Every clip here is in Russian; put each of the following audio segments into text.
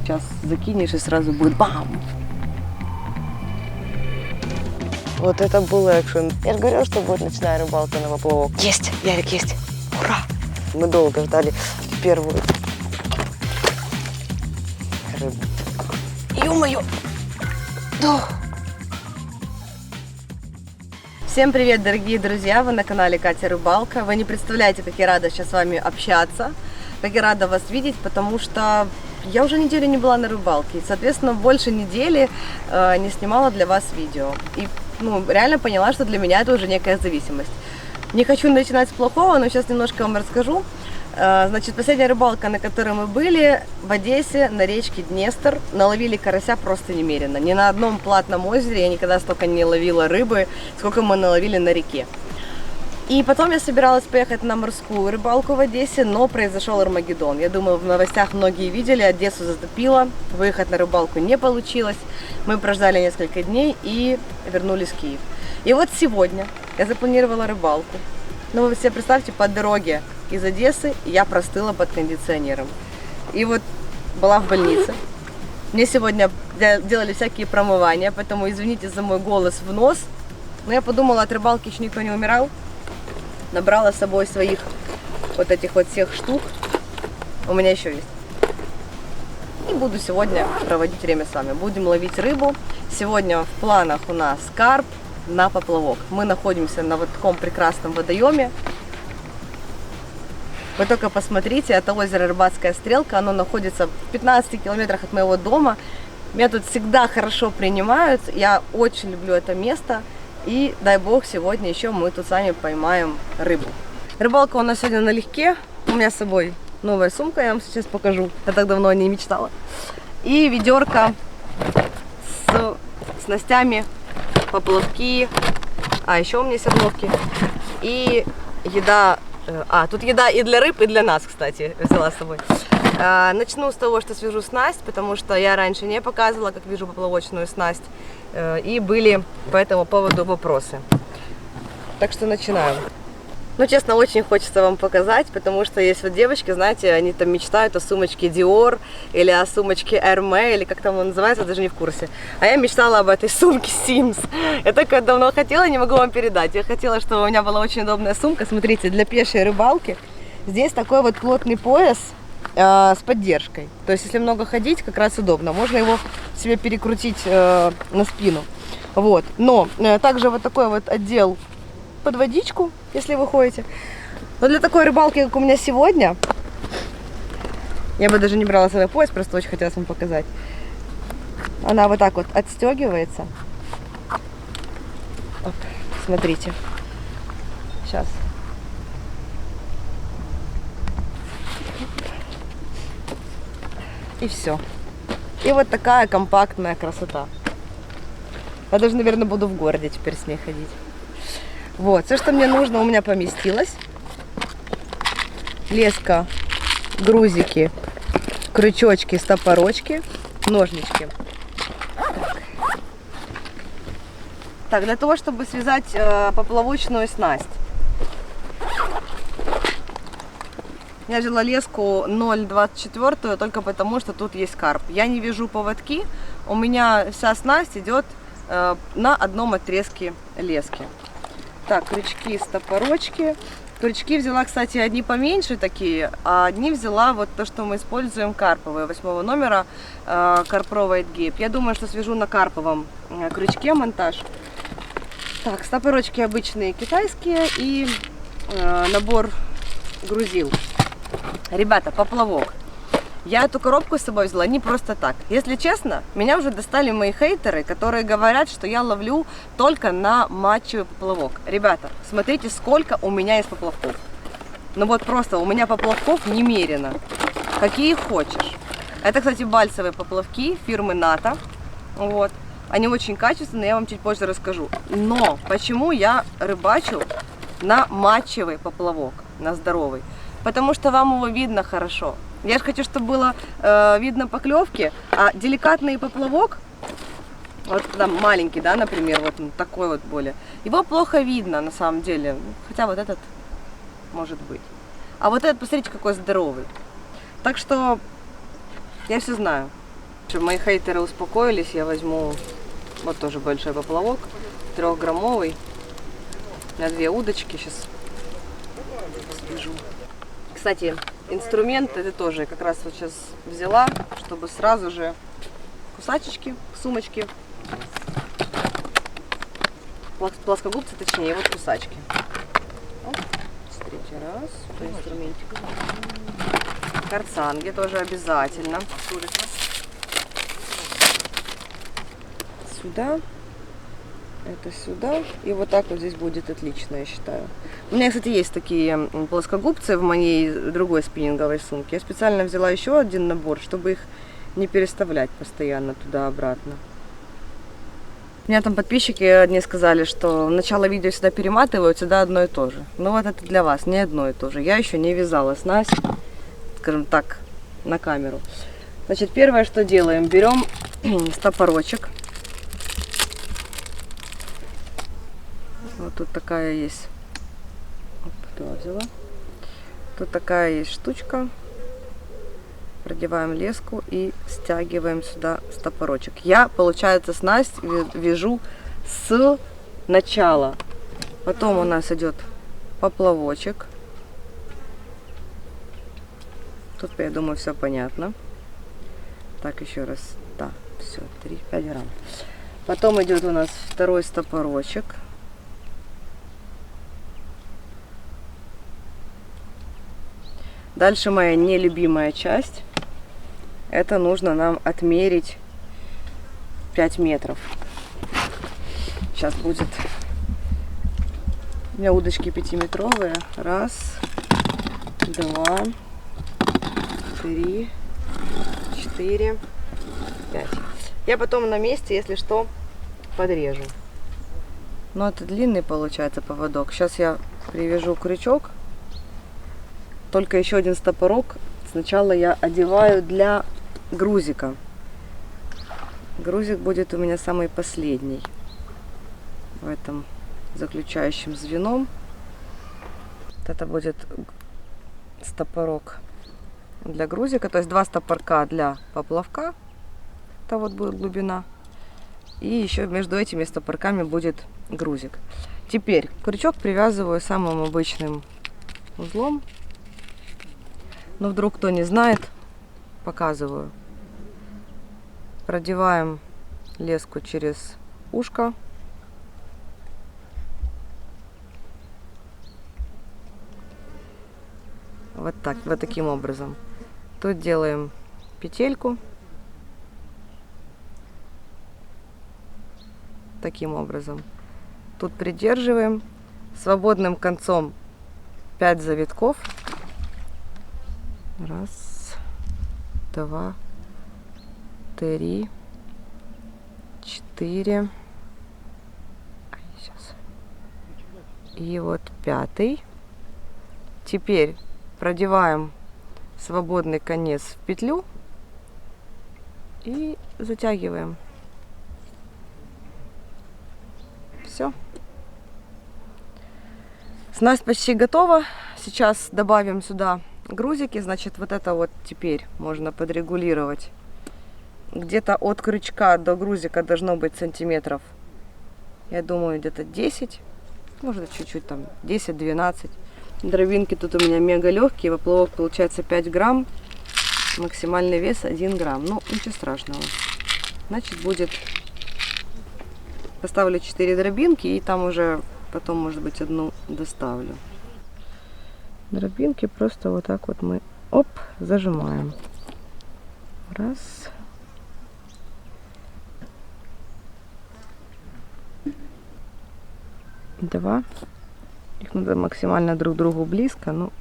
Сейчас закинешь и сразу будет бам! Вот это был экшен. Я же говорила, что будет ночная рыбалка на поплавок. Есть! Ярик, есть! Ура! Мы долго ждали первую рыбу. Ё-моё! Да. Всем привет, дорогие друзья! Вы на канале Катя Рыбалка. Вы не представляете, как я рада сейчас с вами общаться, как я рада вас видеть, потому что я уже неделю не была на рыбалке. И, соответственно, больше недели не снимала для вас видео. И реально поняла, что для меня это уже некая зависимость. Не хочу начинать с плохого, но сейчас немножко вам расскажу. Значит, последняя рыбалка, на которой мы были в Одессе, на речке Днестр, наловили карася просто немерено. Ни на одном платном озере я никогда столько не ловила рыбы, сколько мы наловили на реке. И потом я собиралась поехать на морскую рыбалку в Одессе, но произошел Армагеддон. Я думаю, в новостях многие видели, Одессу затопило, выехать на рыбалку не получилось. Мы прождали несколько дней и вернулись в Киев. И вот сегодня я запланировала рыбалку. Но вы себе представьте, по дороге из Одессы я простыла под кондиционером. И вот была в больнице. Мне сегодня делали всякие промывания, поэтому извините за мой голос в нос. Но я подумала, от рыбалки еще никто не умирал. Набрала с собой своих вот этих вот всех штук. У меня еще есть. И буду сегодня проводить время с вами. Будем ловить рыбу. Сегодня в планах у нас карп на поплавок. Мы находимся на вот таком прекрасном водоеме. Вы только посмотрите, это озеро Рыбацкая Стрелка. Оно находится в 15 километрах от моего дома. Меня тут всегда хорошо принимают. Я очень люблю это место. И дай бог, сегодня еще мы тут сами поймаем рыбу. Рыбалка у нас сегодня налегке. У меня с собой новая сумка, я вам сейчас покажу. Я так давно о ней мечтала. И ведерко с снастями, поплавки. А еще у меня есть обновки. И еда. Тут еда и для рыб, и для нас, кстати, взяла с собой. Начну с того, что свяжу снасть, потому что я раньше не показывала, как вяжу поплавочную снасть. И были по этому поводу вопросы. Так что начинаем. Ну, честно, очень хочется вам показать, потому что есть вот девочки, знаете, они там мечтают о сумочке Dior или о сумочке Hermès, или как там она называется, даже не в курсе. А я мечтала об этой сумке Sims. Я так давно хотела, не могу вам передать. Я хотела, чтобы у меня была очень удобная сумка. Смотрите, для пешей рыбалки. Здесь такой вот плотный пояс с поддержкой. То есть, если много ходить, как раз удобно. Можно его себе перекрутить на спину. Вот. Но также вот такой вот отдел под водичку, если вы ходите. Но для такой рыбалки, как у меня сегодня, я бы даже не брала свой пояс, просто очень хотелось вам показать. Она вот так вот отстегивается. Оп, смотрите. Сейчас. И все. И вот такая компактная красота. Я даже, наверное, буду в городе теперь с ней ходить. Вот, все, что мне нужно, у меня поместилось. Леска, грузики, крючочки, стопорочки, ножнички. Так, для того, чтобы связать поплавочную снасть, я взяла леску 0,24, только потому, что тут есть карп. Я не вяжу поводки, у меня вся снасть идет на одном отрезке лески. Так, крючки, стопорочки. Крючки взяла, кстати, одни поменьше такие, а одни взяла вот то, что мы используем, карповые, 8 номера, карпровый гейп. Я думаю, что свяжу на карповом крючке монтаж. Так, стопорочки обычные китайские и набор грузил. Ребята, поплавок. Я эту коробку с собой взяла не просто так. Если честно, меня уже достали мои хейтеры, которые говорят, что я ловлю только на матчевый поплавок. Ребята, смотрите, сколько у меня есть поплавков. Ну вот просто у меня поплавков немерено. Какие хочешь. Это, кстати, бальсовые поплавки фирмы НАТО. Вот. Они очень качественные, я вам чуть позже расскажу. Но почему я рыбачу на матчевый поплавок, на здоровый? Потому что вам его видно хорошо. Я же хочу, чтобы было видно поклевки, а деликатный поплавок, вот там маленький, да, например, вот такой вот более, его плохо видно на самом деле, хотя вот этот может быть. А вот этот, посмотрите, какой здоровый. Так что я все знаю. Чтобы мои хейтеры успокоились, я возьму вот тоже большой поплавок, 3-граммовый. У меня 2 удочки, сейчас свяжу. Кстати, инструмент это тоже как раз вот сейчас взяла, чтобы сразу же кусачечки, сумочки, плоскогубцы, точнее, вот кусачки. Вот, смотрите, раз, по инструментику. Карцанги тоже обязательно. Сюда, это сюда, и вот так вот здесь будет отлично, я считаю. У меня, кстати, есть такие плоскогубцы в моей другой спиннинговой сумке. Я специально взяла еще один набор, чтобы их не переставлять постоянно туда-обратно. У меня там подписчики одни сказали, что начало видео всегда перематывают, всегда одно и то же. Ну вот это для вас, не одно и то же. Я еще не вязала снасть, скажем так, на камеру. Значит, первое, что делаем, берем стопорочек. Вот тут такая есть. Оп, взяла. Тут такая есть штучка. Продеваем леску и стягиваем сюда стопорочек. Я, получается, снасть вяжу с начала. Потом у нас идет поплавочек. Тут, я думаю, все понятно. Так, еще раз. Да, все, 3-5 грамм. Потом идет у нас второй стопорочек. Дальше моя нелюбимая часть. Это нужно нам отмерить 5 метров. Сейчас будет. У меня удочки 5-метровые. 1, 2, 3, 4, 5. Я потом на месте, если что, подрежу. Но это длинный получается поводок. Сейчас я привяжу крючок. Только еще один стопорок. Сначала я одеваю для грузика. Грузик будет у меня самый последний в этом заключающем звеном. Вот это будет стопорок для грузика, то есть 2 стопорка для поплавка. Это вот будет глубина. И еще между этими стопорками будет грузик. Теперь крючок привязываю самым обычным узлом. Но вдруг кто не знает, показываю. Продеваем леску через ушко. Вот так, вот таким образом. Тут делаем петельку. Таким образом. Тут придерживаем. Свободным концом 5 завитков. 1, 2, 3, 4. Сейчас. И вот 5. Теперь продеваем свободный конец в петлю и затягиваем. Все. Снасть почти готова. Сейчас добавим сюда грузики. Значит, вот это вот теперь можно подрегулировать. Где-то от крючка до грузика должно быть сантиметров, я думаю, где-то 10. Может, чуть-чуть там 10-12. Дробинки тут у меня мега легкие. Поплавок получается 5 грамм. Максимальный вес 1 грамм. Ну, ничего страшного. Значит, будет... Поставлю 4 дробинки и там уже потом, может быть, одну доставлю. Дробинки просто вот так вот мы, оп, зажимаем. 1. 2. Их надо максимально друг к другу близко. Ну,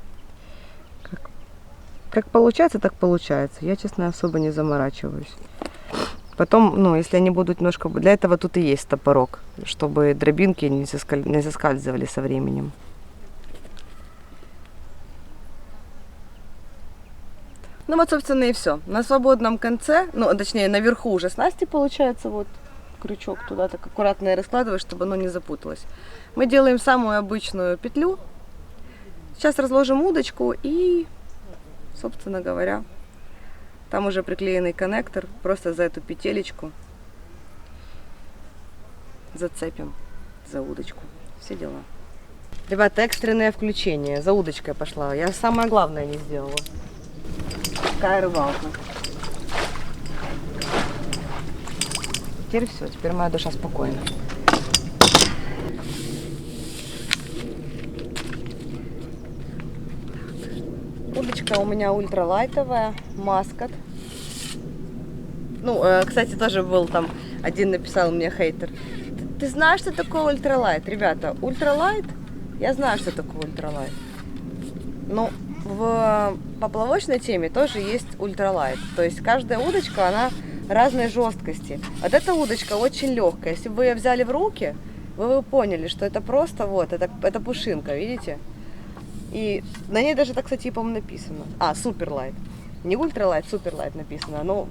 как получается, так получается. Я, честно, особо не заморачиваюсь. Потом, ну, если они будут немножко... Для этого тут и есть топорок, чтобы дробинки не соскальзывали со временем. Ну вот, собственно, и все. На свободном конце, ну, точнее, наверху уже снасти получается, вот крючок туда так аккуратно раскладываешь, чтобы оно не запуталось. Мы делаем самую обычную петлю. Сейчас разложим удочку и, собственно говоря, Там уже приклеенный коннектор, просто за эту петелечку зацепим за удочку. Все дела. Ребята, экстренное включение. За удочкой пошла. Я самое главное не сделала. Такая рыбалка. Теперь все, теперь моя душа спокойна. Удочка у меня ультралайтовая, маскот. Ну, кстати, тоже был там, один написал мне хейтер. Ты знаешь, что такое ультралайт? Ребята, ультралайт, я знаю, что такое ультралайт. Но в поплавочной теме тоже есть ультралайт. То есть каждая удочка, она разной жесткости. Вот эта удочка очень легкая. Если бы вы ее взяли в руки, вы бы поняли, что это просто вот, это пушинка, видите? И на ней даже так, кстати, по-моему, написано. А, суперлайт. Не ультралайт, суперлайт написано. Но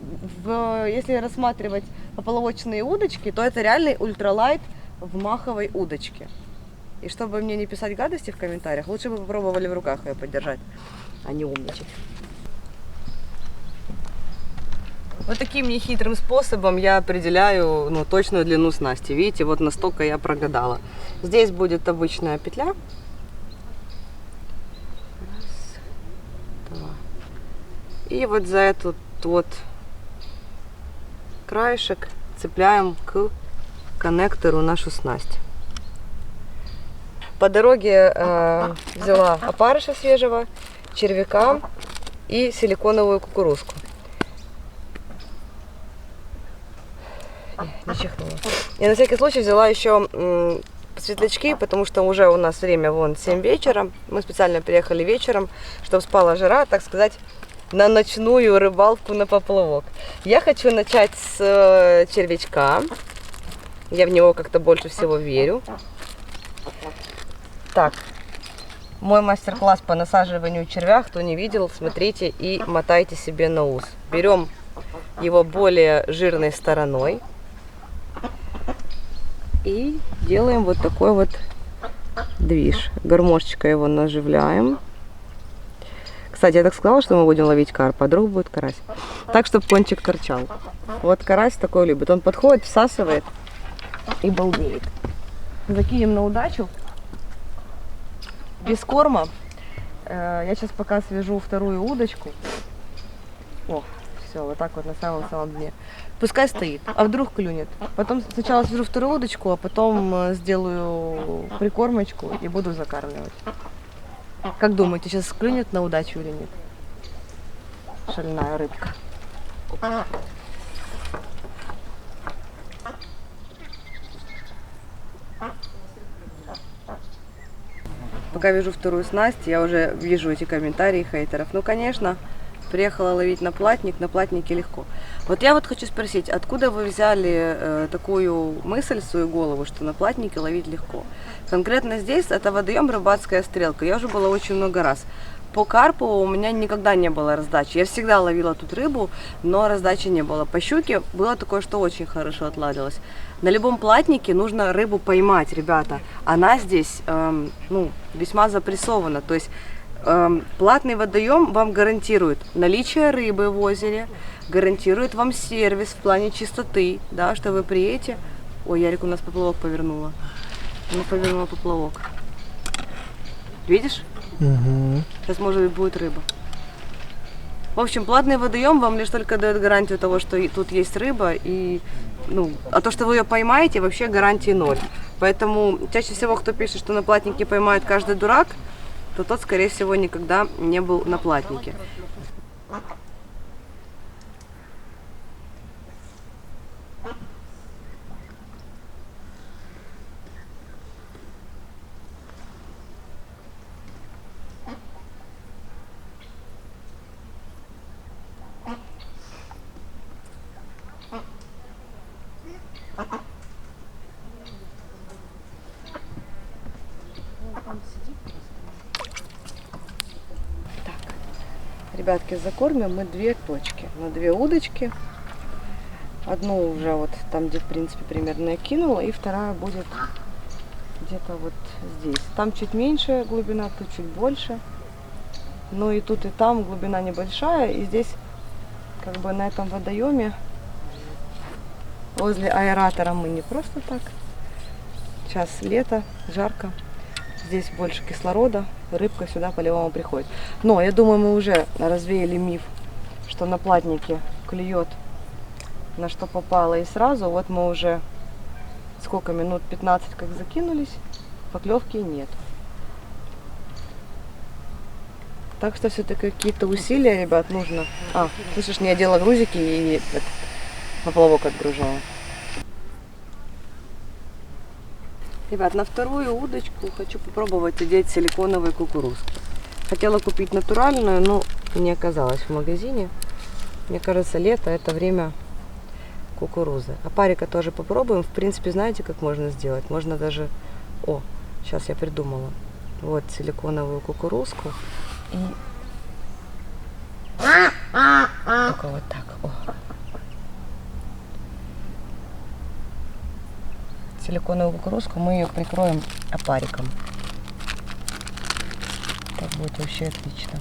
если рассматривать поплавочные удочки, то это реальный ультралайт в маховой удочке. И чтобы мне не писать гадости в комментариях, лучше бы попробовали в руках ее подержать, а не умничать. Вот таким нехитрым способом я определяю точную длину снасти. Видите, вот настолько я прогадала. Здесь будет обычная петля. Раз, два. И вот за этот вот краешек цепляем к коннектору нашу снасть. По дороге взяла опарыша свежего, червяка и силиконовую кукурузку. Не чихнула. И на всякий случай взяла еще светлячки, потому что уже у нас время вон 7 вечера. Мы специально приехали вечером, чтобы спала жара, так сказать, на ночную рыбалку на поплавок. Я хочу начать с червячка. Я в него как-то больше всего верю. Так, мой мастер-класс по насаживанию червя, кто не видел, смотрите и мотайте себе на ус. Берем его более жирной стороной и делаем вот такой вот движ. Гармошечкой его наживляем. Кстати, я так сказала, что мы будем ловить карпа, а вдруг будет карась. Так, чтобы кончик торчал. Вот карась такой любит. Он подходит, всасывает и балдеет. Закинем на удачу. Без корма. Я сейчас пока свяжу вторую удочку. О, все, вот так вот на самом дне. Пускай стоит, а вдруг клюнет. Потом сначала свяжу вторую удочку, а потом сделаю прикормочку и буду закармливать. Как думаете, сейчас клюнет на удачу или нет? Шальная рыбка. Пока вяжу вторую снасть, я уже вижу эти комментарии хейтеров. Ну, конечно, приехала ловить на платник, на платнике легко. Вот я вот хочу спросить, откуда вы взяли такую мысль в свою голову, что на платнике ловить легко? Конкретно здесь это водоем Рыбацкая Стрелка. Я уже была очень много раз. По карпу у меня никогда не было раздачи. Я всегда ловила тут рыбу, но раздачи не было. По щуке было такое, что очень хорошо отладилось. На любом платнике нужно рыбу поймать, ребята. Она здесь весьма запрессована. То есть платный водоем вам гарантирует наличие рыбы в озере, гарантирует вам сервис в плане чистоты, да, что вы приедете. Ой, Ярик у нас поплавок повернула. Ну, повернула поплавок. Видишь? Угу. Сейчас, может быть, будет рыба. В общем, платный водоем вам лишь только дает гарантию того, что тут есть рыба, и, а то, что вы ее поймаете, вообще гарантии ноль. Поэтому чаще всего, кто пишет, что на платнике поймает каждый дурак, то тот, скорее всего, никогда не был на платнике. Ребятки, закормим мы 2 точки на 2 удочки. Одну уже вот там, где в принципе примерно я кинула, и вторая будет где-то вот здесь. Там чуть меньше глубина, тут чуть больше. Но и тут, и там глубина небольшая, и здесь как бы на этом водоеме. Возле аэратора мы не просто так. Сейчас лето, жарко. Здесь больше кислорода, рыбка сюда по-любому приходит. Но я думаю, мы уже развеяли миф, что на платнике клюет на что попало и сразу. Вот мы уже сколько минут, 15 как закинулись, поклевки нет. Так что все-таки какие-то усилия, ребят, нужно. Слышишь, не одела грузики и поплавок отгружала. Ребят, на вторую удочку хочу попробовать одеть силиконовые кукурузки. Хотела купить натуральную, но не оказалось в магазине. Мне кажется, лето это время кукурузы. Опарика тоже попробуем. В принципе, знаете, как можно сделать? Можно даже... сейчас я придумала. Вот силиконовую кукурузку. И... Только вот так. Силиконовую кукурузку мы ее прикроем опариком. Так будет вообще отлично.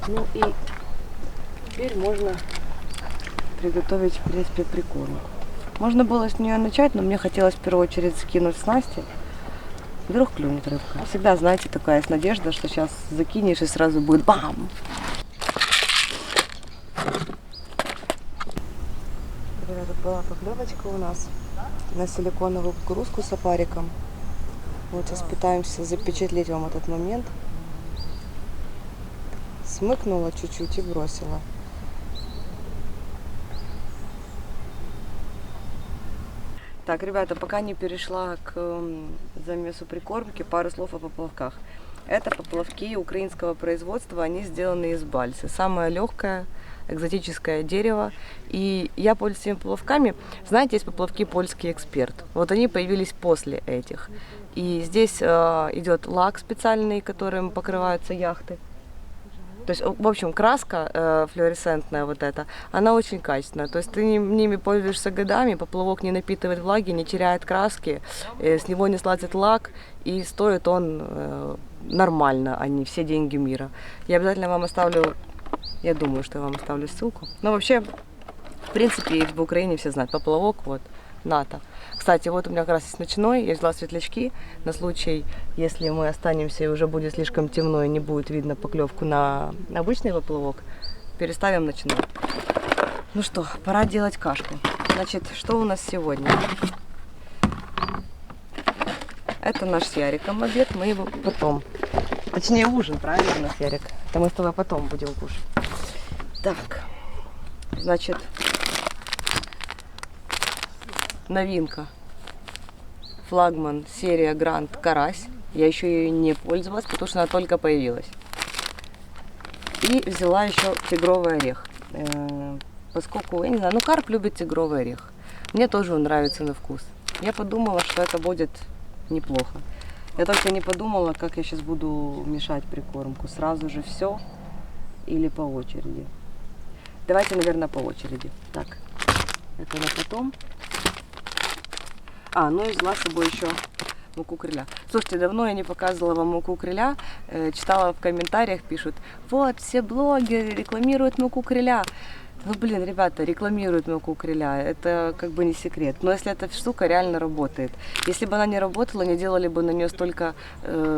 Ну и теперь можно приготовить, в принципе, прикормку. Можно было с нее начать, но мне хотелось в первую очередь скинуть снасти. Вдруг клюнет рыбка. Всегда, знаете, такая есть надежда, что сейчас закинешь и сразу будет бам! Ребята, была поклевочка у нас на силиконовую кукурузку с опариком. Вот сейчас пытаемся запечатлеть вам этот момент. Смыкнула чуть-чуть и бросила. Так, ребята, пока не перешла к замесу прикормки, пару слов о поплавках. Это поплавки украинского производства, они сделаны из бальсы. Самое легкое, экзотическое дерево. И я пользуюсь этими поплавками. Знаете, есть поплавки «Польский эксперт». Вот они появились после этих. И здесь идет лак специальный, которым покрываются яхты. То есть, в общем, краска флуоресцентная вот эта, она очень качественная. То есть ты ними пользуешься годами, поплавок не напитывает влаги, не теряет краски, с него не слазит лак, и стоит он нормально, а не все деньги мира. Я обязательно вам оставлю, я думаю, что я вам оставлю ссылку. Но вообще, в принципе, в Украине все знают, поплавок, вот, НАТО. Кстати, вот у меня как раз есть ночной, я взяла светлячки на случай, если мы останемся и уже будет слишком темно и не будет видно поклевку на обычный поплавок, переставим ночной. Ну что, пора делать кашку. Значит, что у нас сегодня? Это наш с Яриком обед, мы его потом, точнее ужин, правильно у нас, Ярик? Это мы с тобой потом будем кушать. Так, значит... Новинка. Флагман серия Гранд Карась. Я еще ее не пользовалась, потому что она только появилась. И взяла еще тигровый орех. Поскольку, я не знаю, карп любит тигровый орех. Мне тоже он нравится на вкус. Я подумала, что это будет неплохо. Я только не подумала, как я сейчас буду мешать прикормку. Сразу же все или по очереди. Давайте, наверное, по очереди. Так, это на потом. Ну и взяла с собой еще муку крыля. Слушайте, давно я не показывала вам муку крыля. Читала в комментариях, пишут, вот, все блогеры рекламируют муку крыля. Ну, блин, ребята, рекламируют муку крыля, это как бы не секрет. Но если эта штука реально работает. Если бы она не работала, не делали бы на нее столько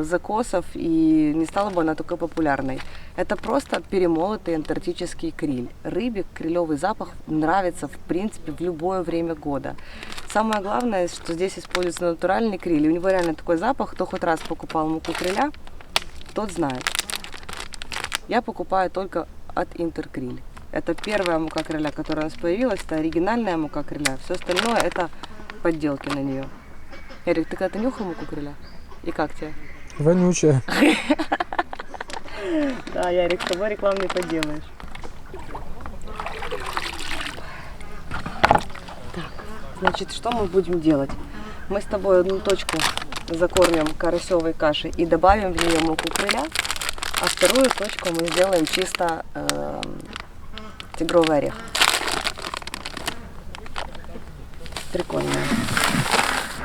закосов и не стала бы она такой популярной. Это просто перемолотый антарктический криль. Рыбе крилевый запах нравится, в принципе, в любое время года. Самое главное, что здесь используется натуральный криль. У него реально такой запах. Кто хоть раз покупал муку криля, тот знает. Я покупаю только от Интеркриль. Это первая мука криля, которая у нас появилась. Это оригинальная мука криля. Все остальное это подделки на нее. Ярик, ты когда-то нюхал муку криля? И как тебе? Вонючая. Да, Ярик, с тобой рекламу не поделаешь. Так, значит, что мы будем делать? Мы с тобой одну точку закормим карасевой кашей и добавим в нее муку криля, а вторую точку мы сделаем чисто тигровый орех. Прикольно.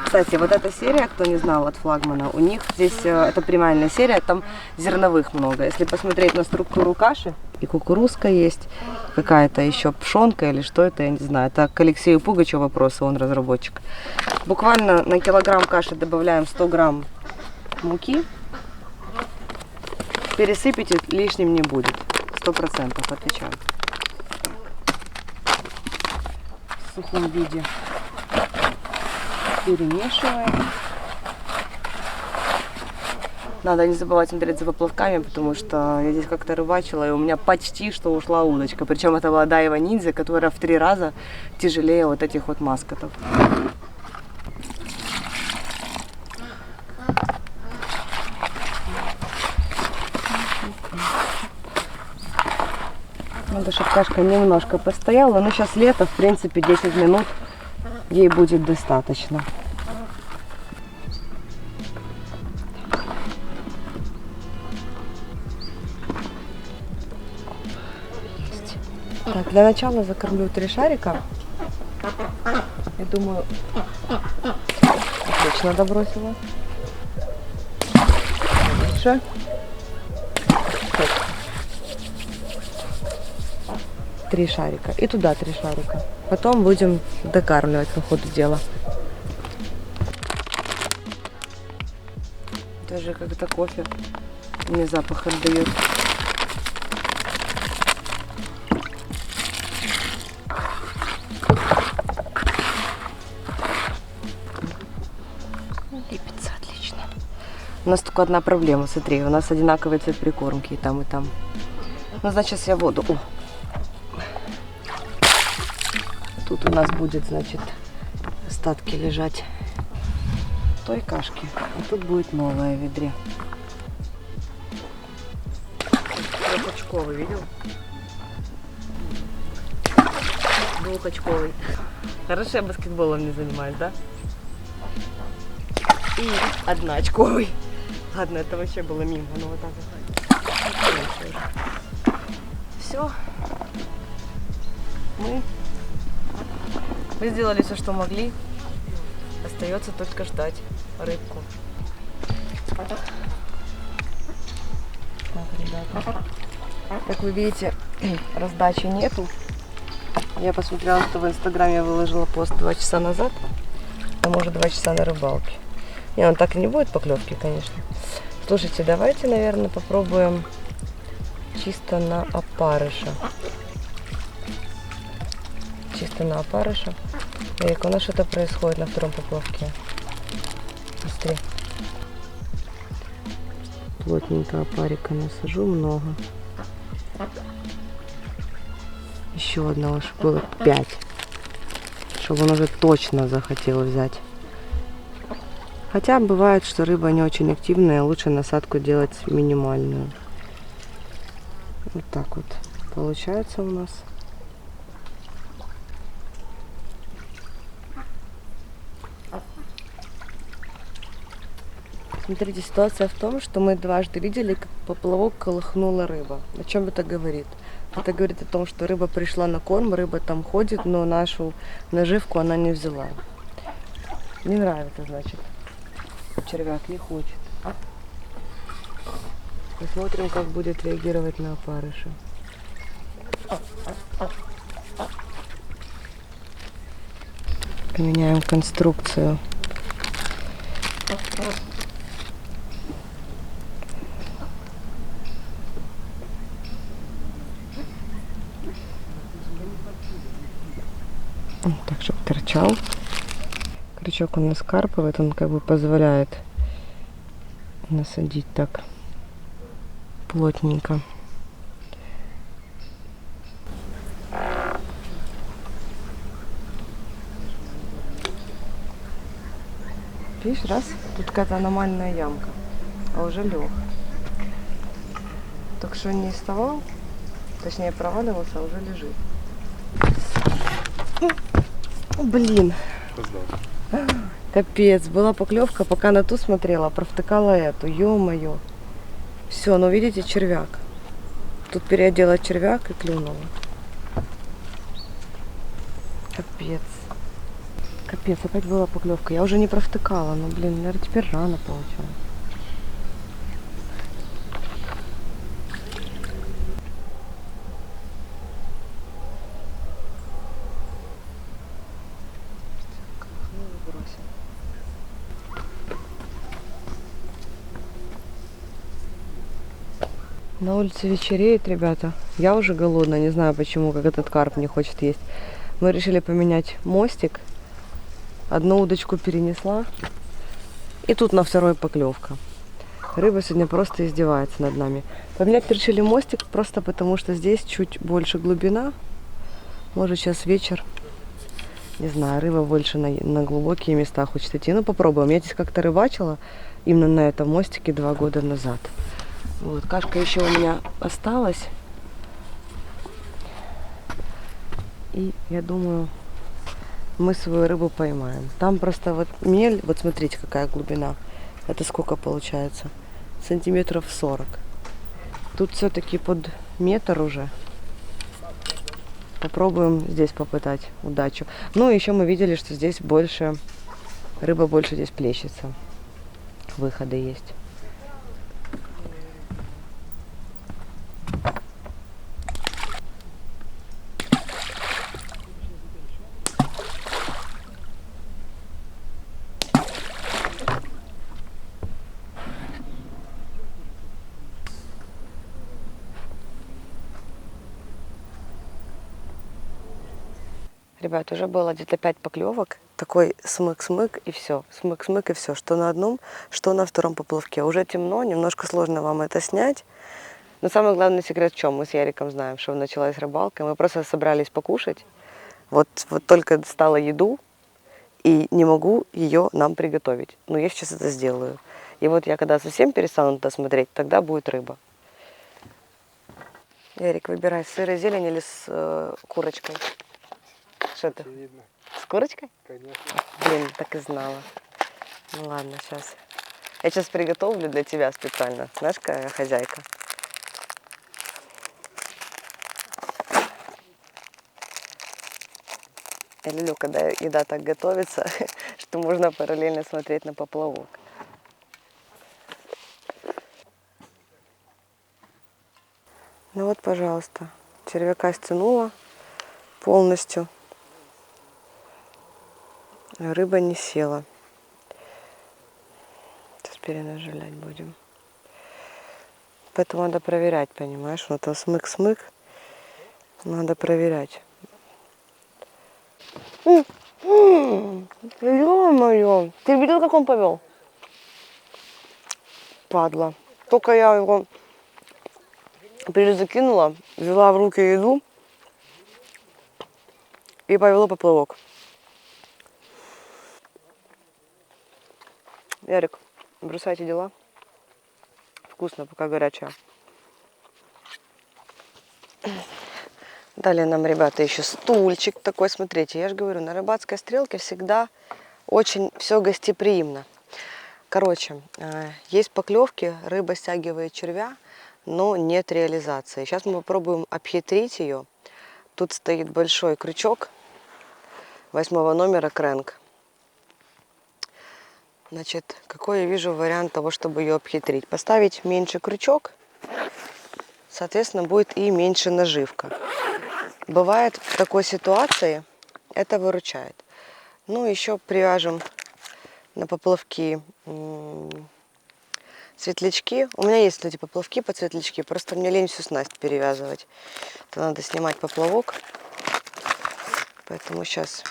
Кстати, вот эта серия, кто не знал, от Флагмана, у них здесь, это премиальная серия, там зерновых много. Если посмотреть на структуру каши, и кукурузка есть, какая-то еще пшенка или что это, я не знаю. Это к Алексею Пугачеву вопросы, он разработчик. Буквально на килограмм каши добавляем 100 грамм муки. Пересыпите, лишним не будет. 100%, отвечаю. В сухом виде перемешиваем. Надо не забывать смотреть за поплавками, потому что я здесь как-то рыбачила, и у меня почти что ушла удочка. Причем это была Дайва Ниндзя, которая в 3 раза тяжелее вот этих вот маскотов. Надо, чтобы кашка немножко постояла, но сейчас лето, в принципе, 10 минут ей будет достаточно. Так, для начала закормлю 3 шарика. Я думаю, отлично добросила. Дальше. 3 шарика. И туда 3 шарика. Потом будем докармливать по ходу дела. Даже как-то кофе мне запах отдает. Лепится отлично. У нас только одна проблема, смотри, у нас одинаковый цвет прикормки и там, и там. Ну, значит, я воду. О. Тут у нас будет, значит, остатки лежать той кашки, а тут будет новое в ведре. Двухочковый, видел? Двухочковый. Хорошо, я баскетболом не занимаюсь, да? И одноочковый. Ладно, это вообще было мимо, но вот так вот. Все. Мы сделали все, что могли. Остается только ждать рыбку. Так, ребята. Как вы видите, раздачи нету. Я посмотрела, что в Инстаграме выложила пост 2 часа назад. А может 2 часа на рыбалке. Не, он так и не будет поклевки, конечно. Слушайте, давайте, наверное, попробуем чисто на опарыша. Чисто на опарыша. Эрик, у нас что-то происходит на втором поплавке. Быстрее. Плотненько опарика насажу, много. Еще одного, чтобы было 5. Чтобы он уже точно захотел взять. Хотя бывает, что рыба не очень активная, лучше насадку делать минимальную. Вот так вот получается у нас. Смотрите, ситуация в том, что мы дважды видели, как поплавок колыхнула рыба. О чем это говорит? Это говорит о том, что рыба пришла на корм, рыба там ходит, но нашу наживку она не взяла. Не нравится, значит. Червяк не хочет. Посмотрим, как будет реагировать на опарыша. Поменяем конструкцию. Так, чтобы торчал. Крючок он наскарпывает, он как бы позволяет насадить так плотненько. Видишь, раз, тут какая-то аномальная ямка, а уже лег. Только что не вставал, точнее проваливался, а уже лежит. Блин. Капец, была поклевка, пока на ту смотрела, провтыкала эту, ё-моё. Все, ну видите, червяк. Тут переодела червяк и клюнула. Капец. Капец, опять была поклевка. Я уже не провтыкала, но, блин, наверное, теперь рано получилось. На улице вечереет, ребята. Я уже голодная, не знаю почему, как этот карп не хочет есть. Мы решили поменять мостик. Одну удочку перенесла. И тут на второй поклевка. Рыба сегодня просто издевается над нами. Поменять решили мостик просто потому, что здесь чуть больше глубина. Может сейчас вечер. Не знаю, рыба больше на глубокие места хочет идти. Ну попробуем. Я здесь как-то рыбачила именно на этом мостике 2 года назад. Вот, кашка еще у меня осталась. И я думаю, мы свою рыбу поймаем. Там просто вот мель, вот смотрите, какая глубина. Это сколько получается? Сантиметров 40. Тут все-таки под метр уже. Попробуем здесь попытать удачу. Ну, еще мы видели, что здесь больше, рыба больше здесь плещется. Выходы есть. Ребят, уже было где-то 5 поклевок. Такой смык-смык и все. Смык-смык и все. Что на одном, что на втором поплавке. Уже темно, немножко сложно вам это снять. Но самый главный секрет в чем? Мы с Яриком знаем, что началась рыбалка. Мы просто собрались покушать. Вот только достала еду и не могу ее нам приготовить. Но я сейчас это сделаю. И вот я когда совсем перестану туда смотреть, тогда будет рыба. Ярик, выбирай, с сырой зелень или с курочкой. Что ты? Очевидно. С курочкой? Конечно. Блин, так и знала. Ну ладно, сейчас. Я сейчас приготовлю для тебя специально. Знаешь, какая я хозяйка? Я люблю, когда еда так готовится, что можно параллельно смотреть на поплавок. Ну вот, пожалуйста, червяка стянула полностью. Рыба не села. Сейчас перенажалять будем. Поэтому надо проверять, понимаешь? Вот там смык-смык. Надо проверять. Ё-моё! Ты видел, как он повел? Падла. Только я его перезакинула, взяла в руки еду и повела поплавок. Ярик, бросайте дела. Вкусно, пока горячая. Дали нам, ребята, еще стульчик такой. Смотрите, я же говорю, на рыбацкой стрелке всегда очень все гостеприимно. Короче, есть поклевки, рыба стягивает червя, но нет реализации. Сейчас мы попробуем обхитрить ее. Тут стоит большой крючок 8 номера крэнк. Значит, какой я вижу вариант того, чтобы ее обхитрить? Поставить меньше крючок, соответственно, будет и меньше наживка. Бывает в такой ситуации, это выручает. Ну, еще привяжем на поплавки светлячки. У меня есть эти поплавки под светлячки, просто мне лень всю снасть перевязывать. Это надо снимать поплавок. Поэтому сейчас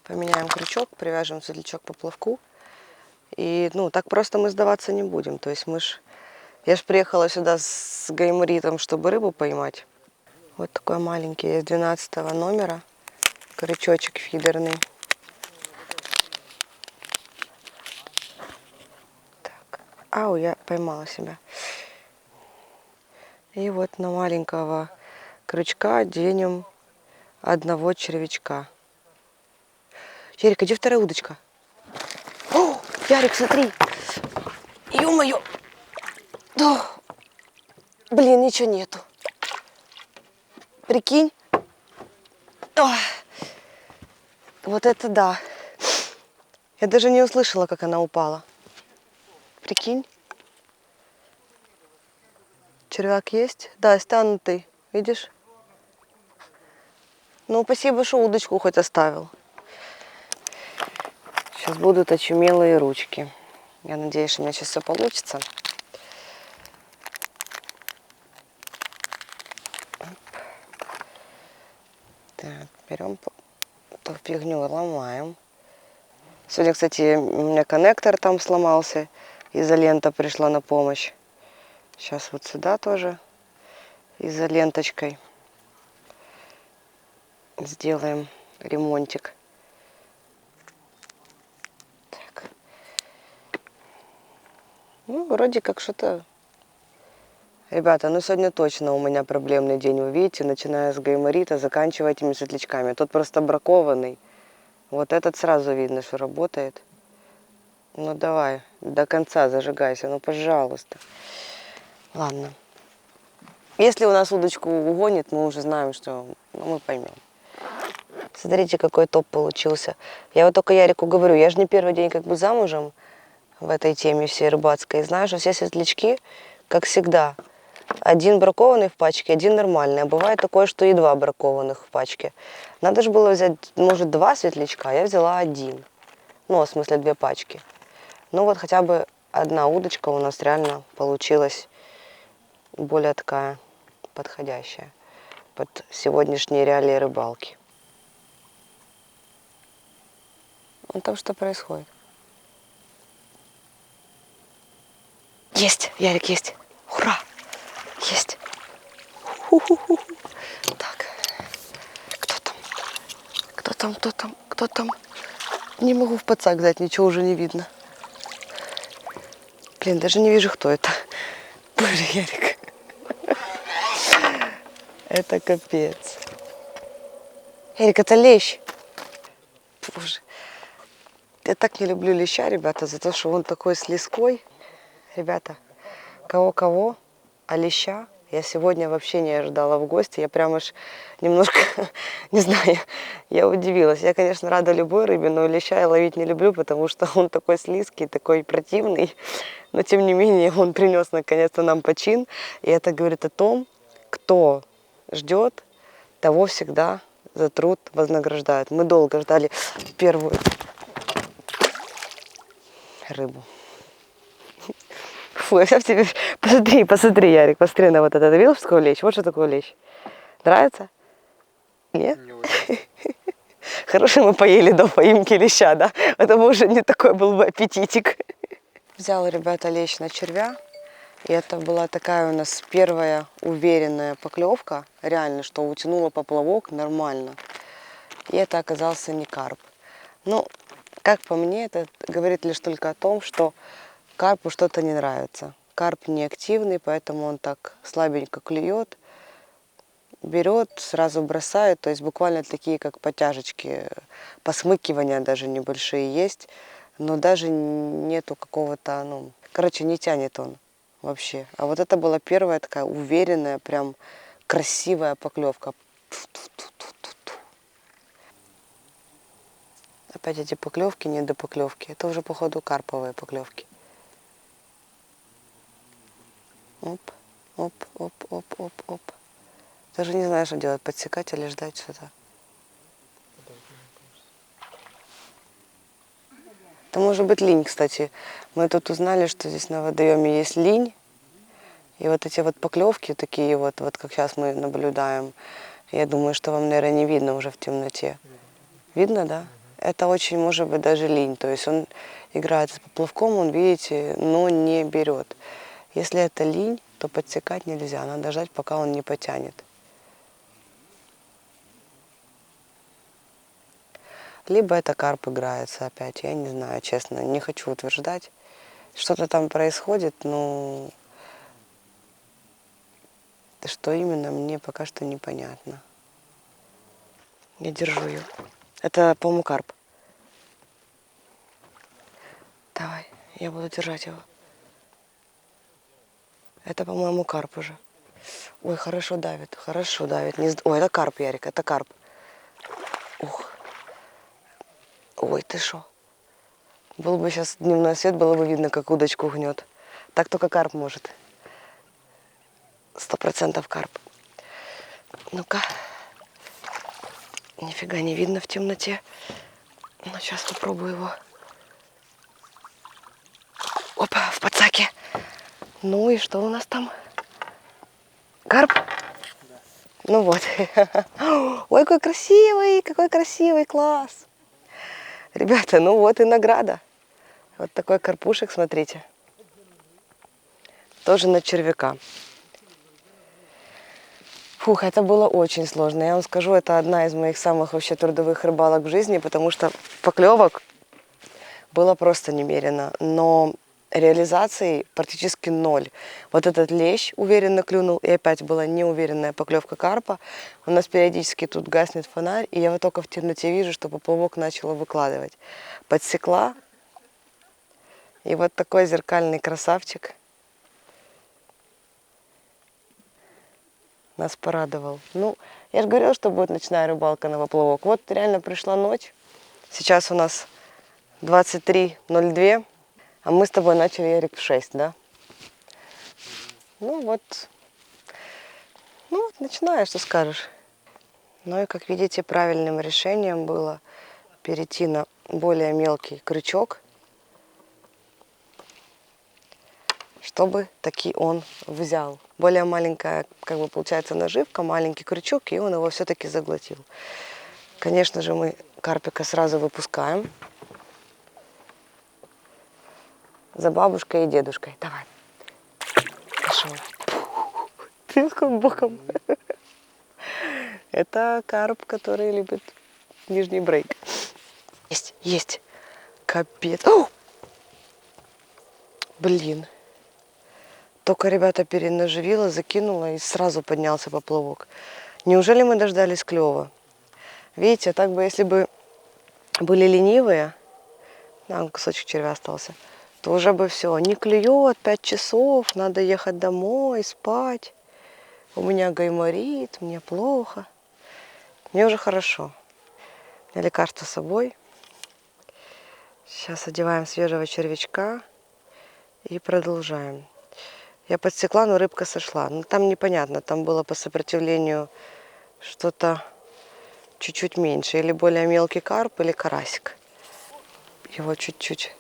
поменяем крючок, привяжем светлячок к поплавку. И, ну, так просто мы сдаваться не будем. То есть я ж приехала сюда с гайморитом, чтобы рыбу поймать. Вот такой маленький, из 12 номера. Крючочек фидерный. Так. Ау, я поймала себя. И вот на маленького крючка оденем одного червячка. Ярик, где вторая удочка? О, Ярик, смотри. Ё-моё. Да. Блин, ничего нету. Прикинь. Ой. Вот это да. Я даже не услышала, как она упала. Прикинь. Червяк есть? Да, стянутый. Видишь? Ну, спасибо, что удочку хоть оставил. Сейчас будут очумелые ручки. Я надеюсь, что у меня сейчас все получится. Так, берем эту фигню и ломаем. Сегодня, кстати, у меня коннектор там сломался. Изолента пришла на помощь. Сейчас вот сюда тоже изоленточкой сделаем ремонтик. Так. Ну, вроде как что-то... Ребята, ну сегодня точно у меня проблемный день. Вы видите, начиная с гайморита, заканчивая этими светлячками. Тот просто бракованный. Вот этот сразу видно, что работает. Ну давай, до конца зажигайся, ну пожалуйста. Ладно. Если у нас удочку угонит, мы уже знаем, что мы поймем. Смотрите, какой топ получился. Я вот только Ярику говорю, я же не первый день как бы замужем в этой теме всей рыбацкой. Знаю, что все светлячки, как всегда, один бракованный в пачке, один нормальный. А бывает такое, что и два бракованных в пачке. Надо же было взять, может, два светлячка, а я взяла один. Ну, в смысле, две пачки. Ну вот хотя бы одна удочка у нас реально получилась более такая подходящая под сегодняшние реалии рыбалки. Вот там что происходит. Есть, Ярик, есть. Ура! Есть. Ху-ху-ху. Так. Кто там? Кто там? Кто там? Кто там? Не могу в подсак взять, ничего уже не видно. Блин, даже не вижу, кто это. Боже, Ярик. Это капец. Ярик, это лещ. Боже. Я так не люблю леща, ребята, за то, что он такой слизкой. Ребята, кого-кого, а леща я сегодня вообще не ожидала в гости. Я прям аж немножко, не знаю, я удивилась. Я, конечно, рада любой рыбе, но леща я ловить не люблю, потому что он такой слизкий, такой противный. Но, тем не менее, он принес наконец-то нам почин. И это говорит о том, кто ждет, того всегда за труд вознаграждают. Мы долго ждали первую рыбу. Фу, я вся в тебе... Посмотри, Ярик, посмотри на вот это. Ты видел, что такое лещ? Вот что такое лещ. Нравится? Нет? Хорошо, мы поели до поимки леща, да? Это уже не такой был бы аппетитик. Взял, ребята, лещ на червя. И это была такая у нас первая уверенная поклевка. Реально, что утянула поплавок нормально. И это оказался не карп. Ну, как по мне, это говорит лишь только о том, что карпу что-то не нравится. Карп не активный, поэтому он так слабенько клюет, берет, сразу бросает. То есть буквально такие, как потяжечки, посмыкивания даже небольшие есть. Но даже нету какого-то, ну, короче, не тянет он вообще. А вот это была первая такая уверенная, прям красивая поклевка. Опять эти поклевки, не до поклевки. Это уже, походу, карповые поклевки. Оп, оп, оп, оп, оп, оп. Даже не знаю, что делать, подсекать или ждать что-то. Это может быть линь, кстати. Мы тут узнали, что здесь на водоеме есть линь. И вот эти вот поклевки такие вот как сейчас мы наблюдаем, я думаю, что вам, наверное, не видно уже в темноте. Видно, да? Это очень может быть даже линь. То есть он играет с поплавком, он, видите, но не берет. Если это линь, то подсекать нельзя. Надо ждать, пока он не потянет. Либо это карп играется опять. Я не знаю, честно. Не хочу утверждать. Что-то там происходит, но что именно, мне пока что непонятно. Я держу ее. Это, по-моему, карп. Давай, я буду держать его. Это, по-моему, карп уже. Ой, хорошо давит, хорошо давит. Ой, это карп, Ярик, это карп. Ух. Ой, ты шо? Был бы сейчас дневной свет, было бы видно, как удочку гнет. Так только карп может. 100% карп. Ну-ка. Нифига не видно в темноте. Ну, сейчас попробую его. Опа, в подсаке. Ну и что у нас там? Карп? Да. Ну вот. Ой, какой красивый, класс. Ребята, ну вот и награда. Вот такой карпушек, смотрите. Тоже на червяка. Фух, это было очень сложно. Я вам скажу, это одна из моих самых вообще трудовых рыбалок в жизни, потому что поклевок было просто немерено. Но реализации практически ноль. Вот этот лещ уверенно клюнул, и опять была неуверенная поклевка карпа. У нас периодически тут гаснет фонарь, и я вот только в темноте вижу, что поплавок начала выкладывать. Подсекла, и вот такой зеркальный красавчик нас порадовал. Ну, я же говорила, что будет ночная рыбалка на поплавок. Вот реально пришла ночь. Сейчас у нас 23:02, а мы с тобой начали, Ярик, в 6, да? Ну вот, начинаешь, что скажешь. Ну и, как видите, правильным решением было перейти на более мелкий крючок, чтобы таки он взял. Более маленькая, как бы получается, наживка, маленький крючок, и он его все-таки заглотил. Конечно же, мы карпика сразу выпускаем. За бабушкой и дедушкой. Давай. Пошел. Пивком боком. Это карп, который любит нижний брейк. Есть, есть. Капец. О! Блин. Только, ребята, перенаживила, закинула и сразу поднялся поплавок. Неужели мы дождались клёва? Видите, так бы, если бы были ленивые, кусочек червя остался, то уже бы все, не клюет, 5 часов, надо ехать домой, спать. У меня гайморит, мне плохо. Мне уже хорошо. У меня лекарство с собой. Сейчас одеваем свежего червячка и продолжаем. Я подсекла, но рыбка сошла. Ну там непонятно, там было по сопротивлению что-то чуть-чуть меньше. Или более мелкий карп, или карасик. Его чуть-чуть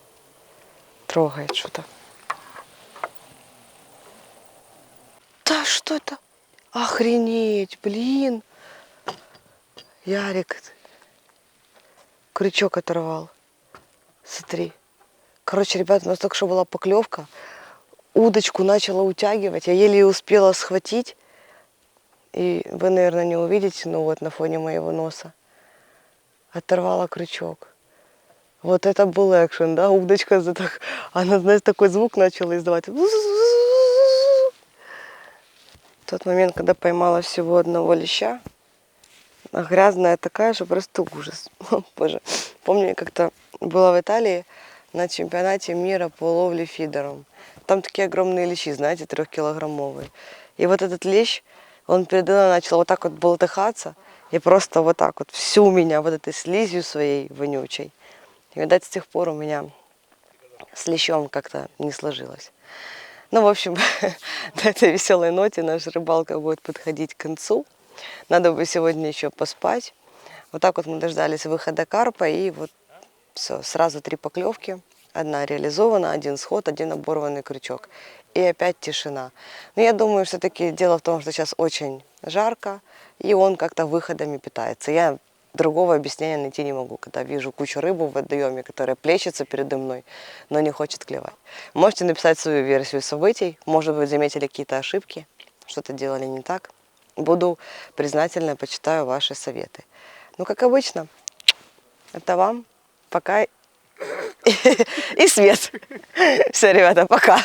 трогает что-то. Да что это? Охренеть, блин. Ярик крючок оторвал. Смотри. Короче, ребята, у нас только что была поклевка. Удочку начала утягивать. Я еле успела схватить. И вы, наверное, не увидите, но вот на фоне моего носа. Оторвала крючок. Вот это был экшен, да? Удочка, она, знаешь, такой звук начала издавать. В тот момент, когда поймала всего одного леща, грязная такая, что просто ужас. Боже. Помню, я как-то была в Италии на чемпионате мира по ловле фидером. Там такие огромные лещи, знаете, 3-килограммовые. И вот этот лещ, он передо мной начал вот так вот болтыхаться, и просто вот так вот всю меня вот этой слизью своей вонючей. И, видать, с тех пор у меня с лещом как-то не сложилось. Ну, в общем, на этой веселой ноте наша рыбалка будет подходить к концу. Надо бы сегодня еще поспать. Вот так вот мы дождались выхода карпа, и вот все, сразу 3 поклевки. Одна реализована, 1 сход, 1 оборванный крючок. И опять тишина. Но я думаю, все-таки дело в том, что сейчас очень жарко, и он как-то выходами питается. Я другого объяснения найти не могу, когда вижу кучу рыбы в водоеме, которая плещется передо мной, но не хочет клевать. Можете написать свою версию событий, может быть, заметили какие-то ошибки, что-то делали не так. Буду признательна, почитаю ваши советы. Ну, как обычно, это вам. Пока. И свет. Все, ребята, пока.